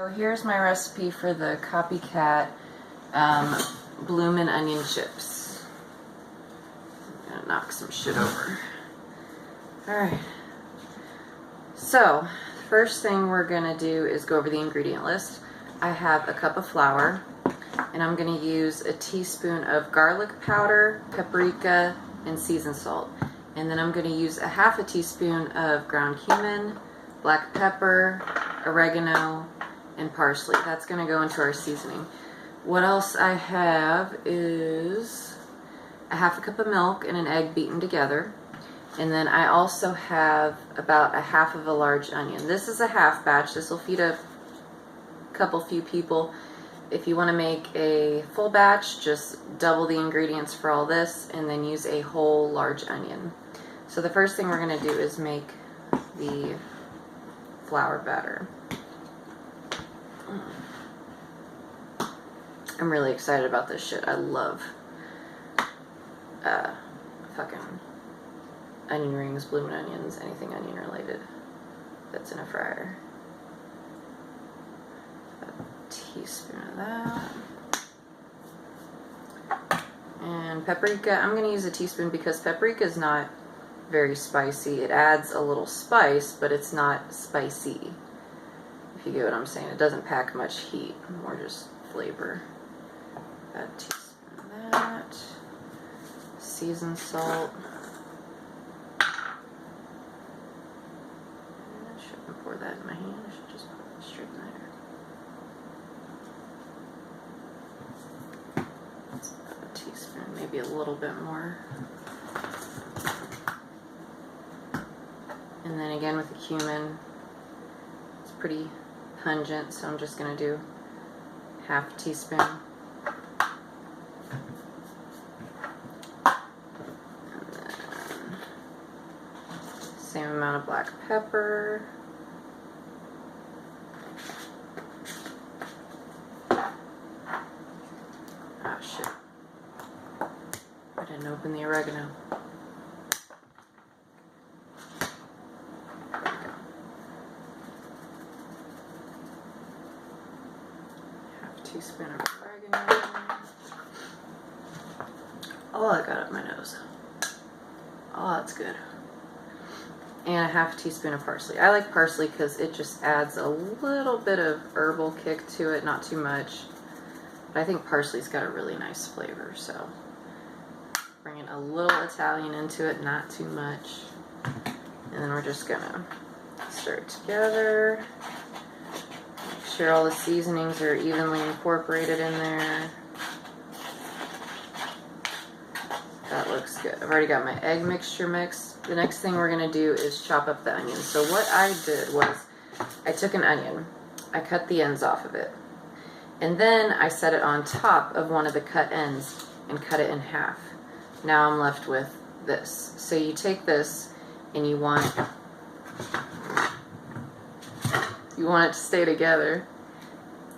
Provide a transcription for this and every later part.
So here's my recipe for the copycat bloomin' onion chips. I'm gonna knock some shit over. Alright. So, first thing we're gonna do is go over the ingredient list. I have a cup of flour, and I'm gonna use a teaspoon of garlic powder, paprika, and seasoned salt. And then I'm gonna use a half a teaspoon of ground cumin, black pepper, oregano, and parsley. That's going to go into our seasoning. What else I have is a half a cup of milk and an egg beaten together. And then I also have about a half of a large onion. This is a half batch. This will feed a few people. If you want to make a full batch, just double the ingredients for all this and then use a whole large onion. So the first thing we're going to do is make the flour batter. I'm really excited about this shit. I love fucking onion rings, bloomin' onions, anything onion related that's in a fryer. A teaspoon of that. And paprika, I'm going to use a teaspoon because paprika is not very spicy. It adds a little spice, but it's not spicy. If you get what I'm saying, it doesn't pack much heat, more just flavor. Add a teaspoon of that. Seasoned salt. I shouldn't pour that in my hand, I should just put it straight in there. That's about a teaspoon, maybe a little bit more. And then again with the cumin, it's pretty pungent, so I'm just going to do half a teaspoon. And then same amount of black pepper. Ah, shit. I didn't open the oregano. Teaspoon of oregano. Oh, that got up my nose. Oh, that's good. And a half teaspoon of parsley. I like parsley because it just adds a little bit of herbal kick to it, not too much. But I think parsley's got a really nice flavor, so bringing a little Italian into it, not too much. And then we're just gonna stir it together. Make sure all the seasonings are evenly incorporated in there. That looks good. I've already got my egg mixture mixed. The next thing we're going to do is chop up the onion. So what I did was I took an onion, I cut the ends off of it, and then I set it on top of one of the cut ends and cut it in half. Now I'm left with this. So you take this and you want it to stay together,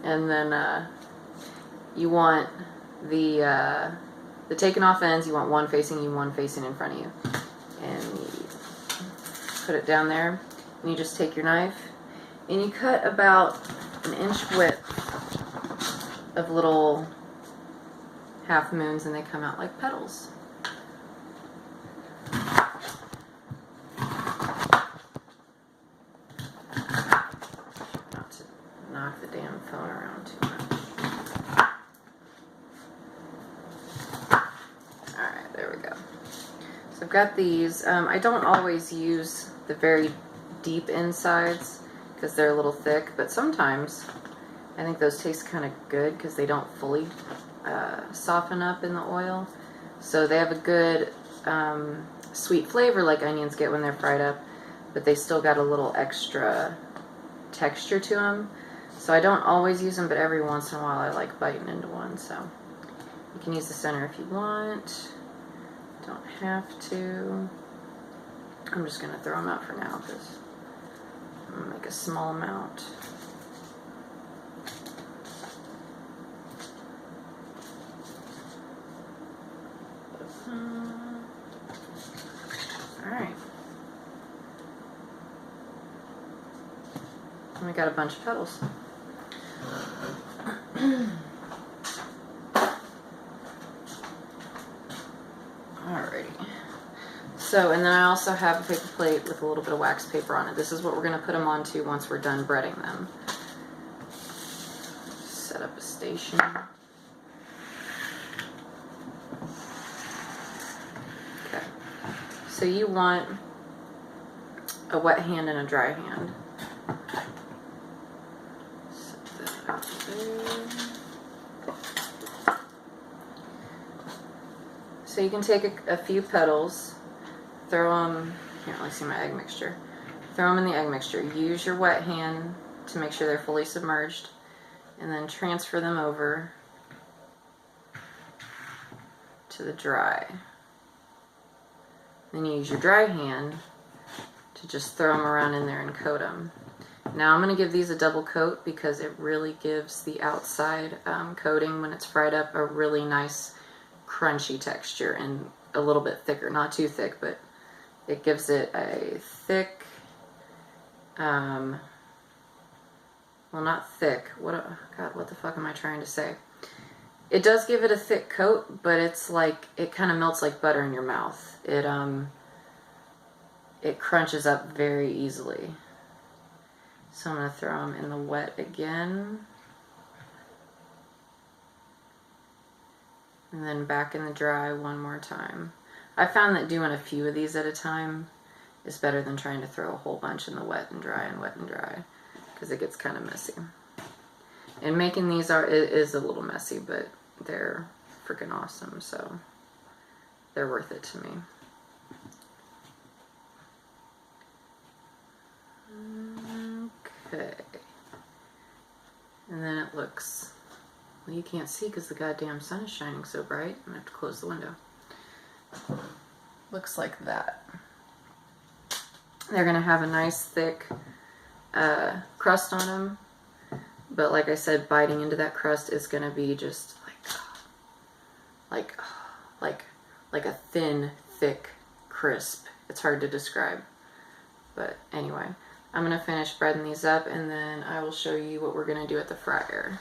and then you want the taken off ends, you want one facing you, one facing in front of you, and you put it down there, and you just take your knife and you cut about an inch width of little half moons, and they come out like petals. Knock the damn phone around too much. Alright, there we go. So I've got these. I don't always use the very deep insides because they're a little thick, but sometimes I think those taste kind of good because they don't fully soften up in the oil. So they have a good sweet flavor like onions get when they're fried up, but they still got a little extra texture to them. So I don't always use them, but every once in a while I like biting into one. So you can use the center if you want. Don't have to. I'm just going to throw them out for now because I'm going to make a small amount. Alright. And we got a bunch of petals. So, and then I also have a paper plate with a little bit of wax paper on it. This is what we're going to put them onto once we're done breading them. Set up a station. Okay. So you want a wet hand and a dry hand. Set that up there. So you can take a few petals, throw them, can't really see my egg mixture, throw them in the egg mixture. Use your wet hand to make sure they're fully submerged, and then transfer them over to the dry. Then you use your dry hand to just throw them around in there and coat them. Now I'm going to give these a double coat because it really gives the outside coating when it's fried up a really nice crunchy texture and a little bit thicker, not too thick, but it gives it a thick, well, not thick, God, what the fuck am I trying to say? It does give it a thick coat, but it's like, it kind of melts like butter in your mouth. It crunches up very easily. So I'm going to throw them in the wet again. And then back in the dry one more time. I found that doing a few of these at a time is better than trying to throw a whole bunch in the wet and dry, because it gets kind of messy. And making these is a little messy, but they're freaking awesome, so they're worth it to me. Okay. And then it looks, well, you can't see because the goddamn sun is shining so bright. I'm going to have to close the window. Looks like that. They're going to have a nice thick crust on them. But like I said, biting into that crust is going to be just like a thin, thick, crisp. It's hard to describe. But anyway, I'm going to finish breading these up and then I will show you what we're going to do at the fryer.